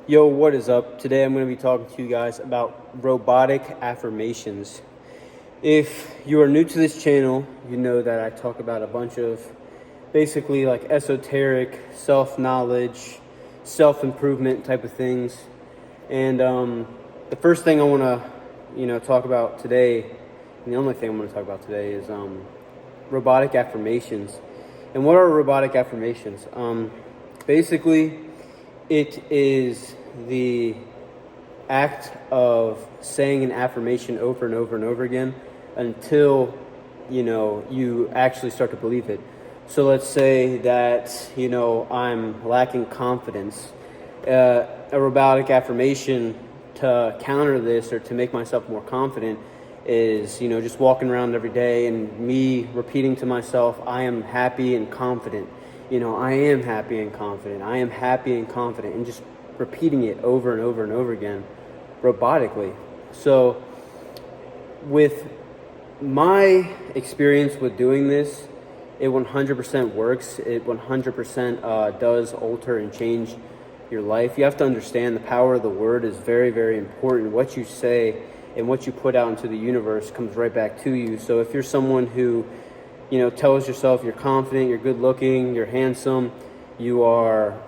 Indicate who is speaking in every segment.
Speaker 1: Yo, what is up? Today I'm going to be talking to you guys about robotic affirmations. If you are new to this channel, you know that I talk about a bunch of basically like esoteric self-knowledge, self-improvement type of things. And the first thing I want to, talk about today, and the only thing I'm going to talk about today is robotic affirmations. And what are robotic affirmations? Basically, it is the act of saying an affirmation over and over and over again until, you actually start to believe it. So let's say that, I'm lacking confidence. A robotic affirmation to counter this or to make myself more confident is, just walking around every day and me repeating to myself, I am happy and confident. I am happy and confident. I am happy and confident. And just repeating it over and over and over again robotically. So with my experience with doing this, it 100% works. It 100% does alter and change your life. You have to understand the power of the word is very, very important. What you say and what you put out into the universe comes right back to you. So if you're someone who tells yourself you're confident, you're good looking, you're handsome, you are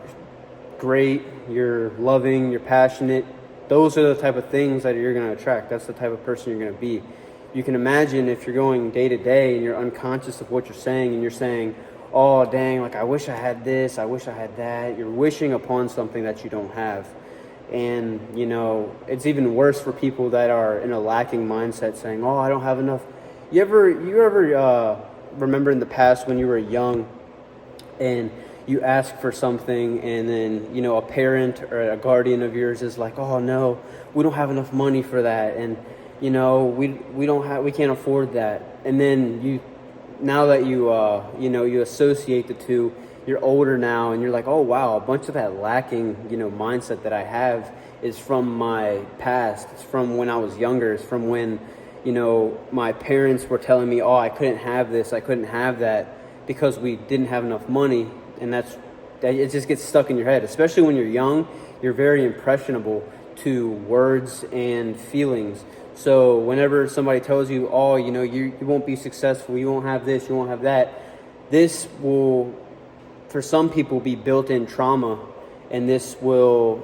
Speaker 1: great, you're loving, you're passionate, those are the type of things that you're going to attract. That's the type of person you're going to be. You can imagine if you're going day to day and you're unconscious of what you're saying and you're saying, oh, dang, like I wish I had this, I wish I had that. You're wishing upon something that you don't have. And, it's even worse for people that are in a lacking mindset saying, oh, I don't have enough. You ever remember in the past when you were young and you ask for something and then a parent or a guardian of yours is like, oh no, we don't have enough money for that, and we can't afford that. And then now that you associate the two, you're older now and you're like, oh wow, a bunch of that lacking mindset that I have is from my past. It's from when I was younger. It's from when my parents were telling me, oh, I couldn't have this, I couldn't have that because we didn't have enough money. And that it just gets stuck in your head. Especially when you're young, you're very impressionable to words and feelings. So whenever somebody tells you, oh, you won't be successful, you won't have this, you won't have that, this will, for some people, be built-in trauma, and this will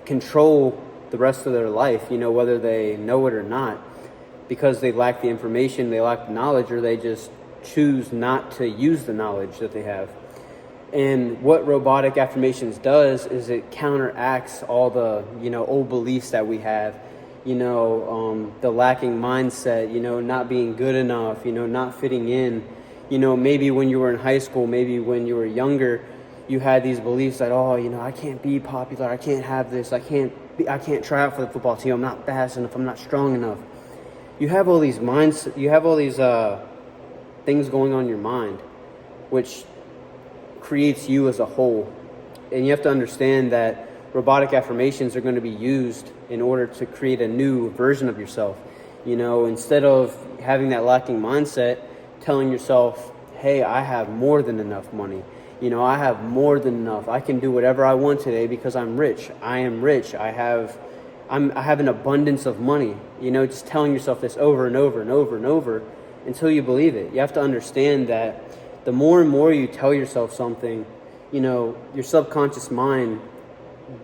Speaker 1: control the rest of their life, whether they know it or not. Because they lack the information, they lack the knowledge, or they just choose not to use the knowledge that they have. And what robotic affirmations does is it counteracts all the, old beliefs that we have, the lacking mindset, not being good enough, not fitting in. Maybe when you were in high school, maybe when you were younger, you had these beliefs that, oh, I can't be popular, I can't have this, I can't try out for the football team, I'm not fast enough, I'm not strong enough. You have all these things going on in your mind, which creates you as a whole. And you have to understand that robotic affirmations are going to be used in order to create a new version of yourself. Instead of having that lacking mindset, telling yourself, hey, I have more than enough money. I have more than enough. I can do whatever I want today because I'm rich. I am rich. I have an abundance of money. Just telling yourself this over and over and over and over until you believe it. You have to understand that the more and more you tell yourself something, your subconscious mind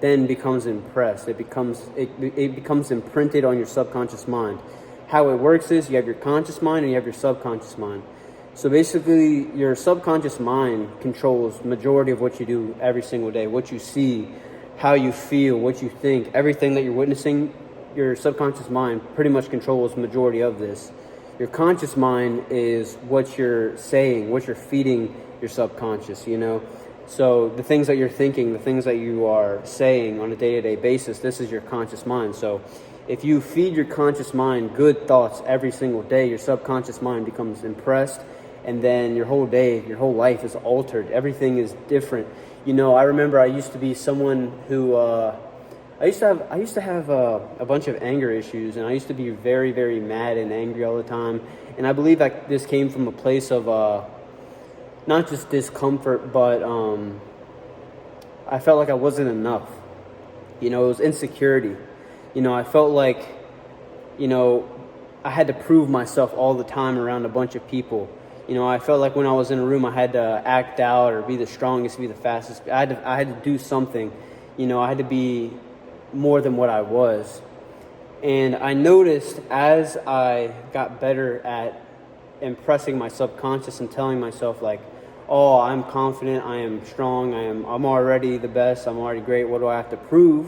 Speaker 1: then becomes impressed. It becomes imprinted on your subconscious mind. How it works is you have your conscious mind and you have your subconscious mind. So basically, your subconscious mind controls majority of what you do every single day, what you see, how you feel, what you think, everything that you're witnessing. Your subconscious mind pretty much controls the majority of this. Your conscious mind is what you're saying, what you're feeding your subconscious, So the things that you're thinking, the things that you are saying on a day-to-day basis, this is your conscious mind. So if you feed your conscious mind good thoughts every single day, your subconscious mind becomes impressed, and then your whole day, your whole life is altered. Everything is different. I remember I used to be someone who I used to have a bunch of anger issues, and I used to be very, very mad and angry all the time. And I believe that this came from a place of not just discomfort, but I felt like I wasn't enough. You know, it was insecurity. You know, I felt like, you know, I had to prove myself all the time around a bunch of people. You know, I felt like when I was in a room, I had to act out or be the strongest, be the fastest. I had to do something. You know, I had to be more than what I was. And I noticed as I got better at impressing my subconscious and telling myself like, oh, I'm confident, I am strong, I'm already the best, I'm already great, what do I have to prove?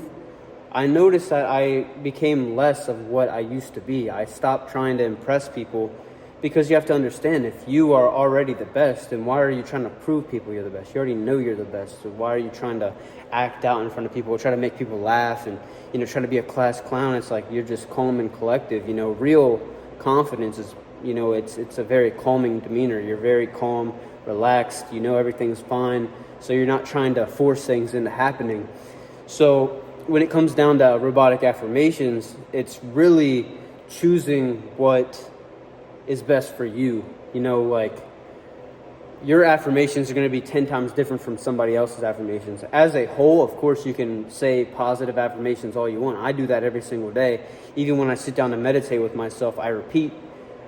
Speaker 1: I noticed that I became less of what I used to be. I stopped trying to impress people, because you have to understand, if you are already the best, then why are you trying to prove people you're the best? You already know you're the best, so why are you trying to act out in front of people, or try to make people laugh and, you know, try to be a class clown? It's like you're just calm and collective. You know, real confidence is, you know, it's a very calming demeanor. You're very calm, relaxed, you know everything's fine, so you're not trying to force things into happening. So when it comes down to robotic affirmations, it's really choosing what is best for you. You know, like, your affirmations are going to be 10 times different from somebody else's affirmations. As a whole, of course, you can say positive affirmations all you want. I do that every single day. Even when I sit down to meditate with myself, I repeat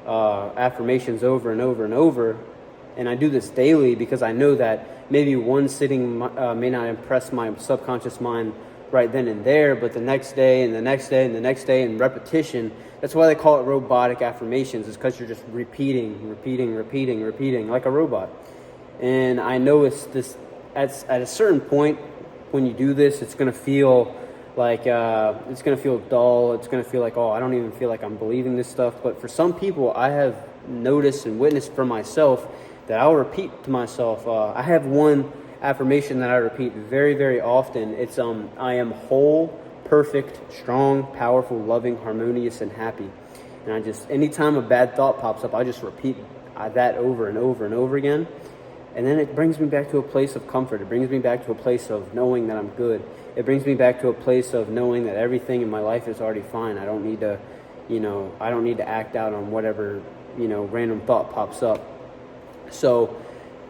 Speaker 1: affirmations over and over and over. And I do this daily because I know that maybe one sitting may not impress my subconscious mind right then and there, but the next day and the next day and the next day, and repetition. That's why they call it robotic affirmations, is because you're just repeating like a robot. And I know it's this, at a certain point when you do this, it's going to feel like, it's going to feel dull. It's going to feel like, oh, I don't even feel like I'm believing this stuff. But for some people, I have noticed and witnessed for myself that I'll repeat to myself. I have one affirmation that I repeat very, very often. It's I am whole, perfect, strong, powerful, loving, harmonious, and happy. And I just, anytime a bad thought pops up, I just repeat that over and over and over again. And then it brings me back to a place of comfort. It brings me back to a place of knowing that I'm good. It brings me back to a place of knowing that everything in my life is already fine. I don't need to, you know, I don't need to act out on whatever, you know, random thought pops up. So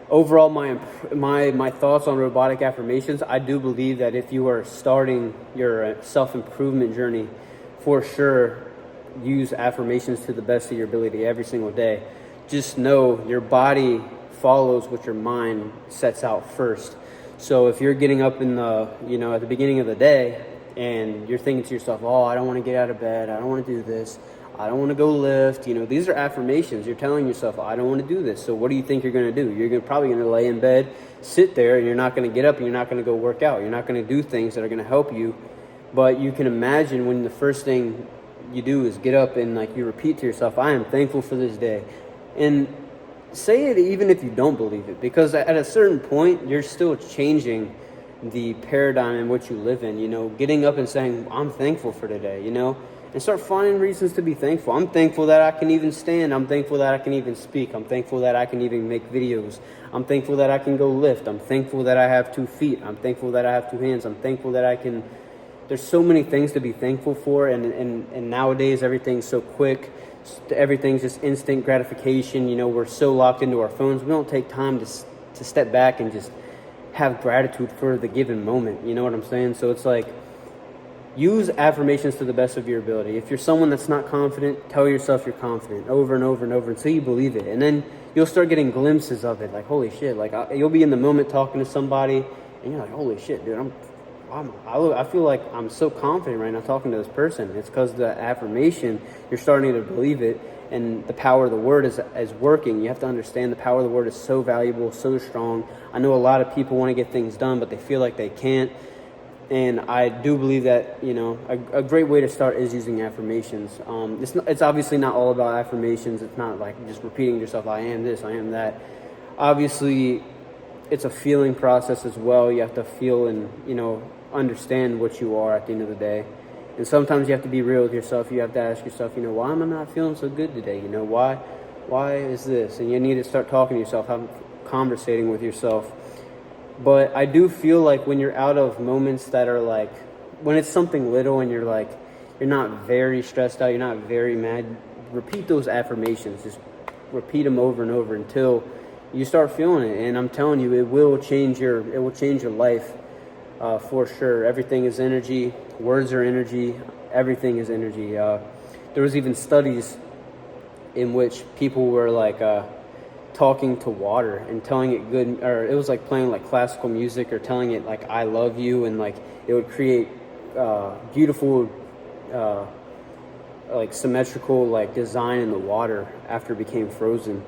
Speaker 1: overall, my thoughts on robotic affirmations, I do believe that if you are starting your self-improvement journey, for sure, use affirmations to the best of your ability every single day. Just know your body follows what your mind sets out first. So if you're getting up in the, you know, at the beginning of the day and you're thinking to yourself, oh, I don't want to get out of bed, I don't want to do this, I don't want to go lift, you know, these are affirmations. You're telling yourself, I don't want to do this. So what do you think you're going to do? You're probably going to lay in bed, sit there, and you're not going to get up, and you're not going to go work out. You're not going to do things that are going to help you. But you can imagine when the first thing you do is get up and, like, you repeat to yourself, I am thankful for this day. And say it even if you don't believe it, because at a certain point, you're still changing the paradigm in which you live in. You know, getting up and saying, I'm thankful for today, you know, and start finding reasons to be thankful. I'm thankful that I can even stand. I'm thankful that I can even speak. I'm thankful that I can even make videos. I'm thankful that I can go lift. I'm thankful that I have 2 feet. I'm thankful that I have 2 hands. I'm thankful that I can. There's so many things to be thankful for, and nowadays everything's so quick. Everything's just instant gratification. You know, we're so locked into our phones. We don't take time to step back and just have gratitude for the given moment. You know what I'm saying? So it's like, use affirmations to the best of your ability. If you're someone that's not confident, tell yourself you're confident over and over and over until you believe it. And then you'll start getting glimpses of it. Like, holy shit, like you'll be in the moment talking to somebody and you're like, holy shit, dude, I feel like I'm so confident right now talking to this person. It's because the affirmation, you're starting to believe it, and the power of the word is working. You have to understand the power of the word is so valuable, so strong. I know a lot of people want to get things done, but they feel like they can't. And I do believe that, you know, a great way to start is using affirmations. It's obviously not all about affirmations. It's not like just repeating to yourself, I am this, I am that. Obviously, it's a feeling process as well. You have to feel and, you know, understand what you are at the end of the day. And sometimes you have to be real with yourself. You have to ask yourself, you know, why am I not feeling so good today? You know, why is this? And you need to start talking to yourself, conversating with yourself. But I do feel like when you're out of moments that are like, when it's something little and you're like, you're not very stressed out, you're not very mad, repeat those affirmations. Just repeat them over and over until you start feeling it. And I'm telling you, it will change your life for sure. Everything is energy. Words are energy. Everything is energy. There was even studies in which people were like talking to water and telling it good, or it was like playing like classical music or telling it like I love you, and like it would create beautiful like symmetrical like design in the water after it became frozen.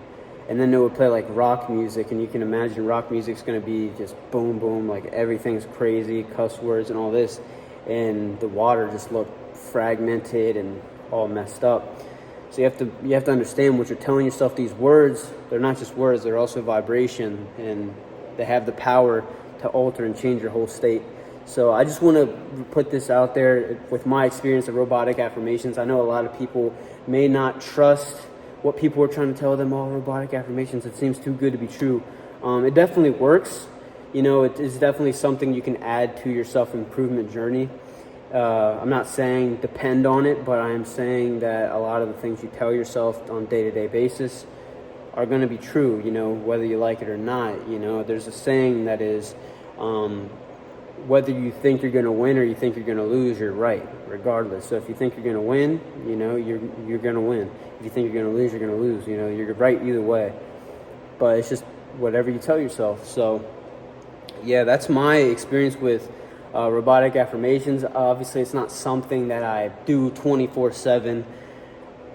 Speaker 1: And then it would play like rock music, and you can imagine rock music's going to be just boom boom, like everything's crazy, cuss words and all this, and the water just looked fragmented and all messed up. So you have to understand what you're telling yourself. These words, they're not just words, they're also vibration, and they have the power to alter and change your whole state. So I just want to put this out there with my experience of robotic affirmations. I know a lot of people may not trust what people are trying to tell them, all robotic affirmations, it seems too good to be true. It definitely works. You know, it is definitely something you can add to your self-improvement journey. I'm not saying depend on it, but I am saying that a lot of the things you tell yourself on a day-to-day basis are going to be true, you know, whether you like it or not. You know, there's a saying that is, whether you think you're going to win or you think you're going to lose, you're right, regardless. So if you think you're going to win, you know, you're going to win. If you think you're going to lose, you're going to lose. You know, you're right either way. But it's just whatever you tell yourself. So, yeah, that's my experience with robotic affirmations. Obviously, it's not something that I do 24/7.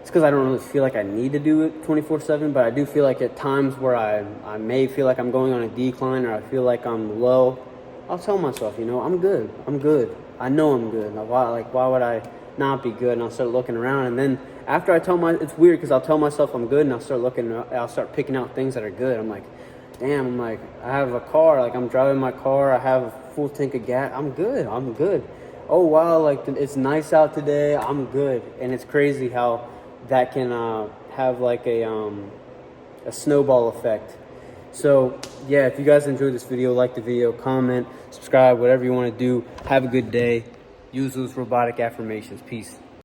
Speaker 1: It's because I don't really feel like I need to do it 24/7, but I do feel like at times where I may feel like I'm going on a decline, or I feel like I'm low, I'll tell myself, you know, I'm good. I know I'm good. Why would I not be good? And I'll start looking around, and then after it's weird because I'll tell myself I'm good, and I'll start picking out things that are good. I'm like, damn, I'm like, I have a car, like I'm driving my car, I have a full tank of gas, I'm good. Oh wow, like it's nice out today, I'm good. And it's crazy how that can have like a snowball effect. So yeah, if you guys enjoyed this video, like the video, comment, subscribe, whatever you want to do. Have a good day. Use those robotic affirmations. Peace.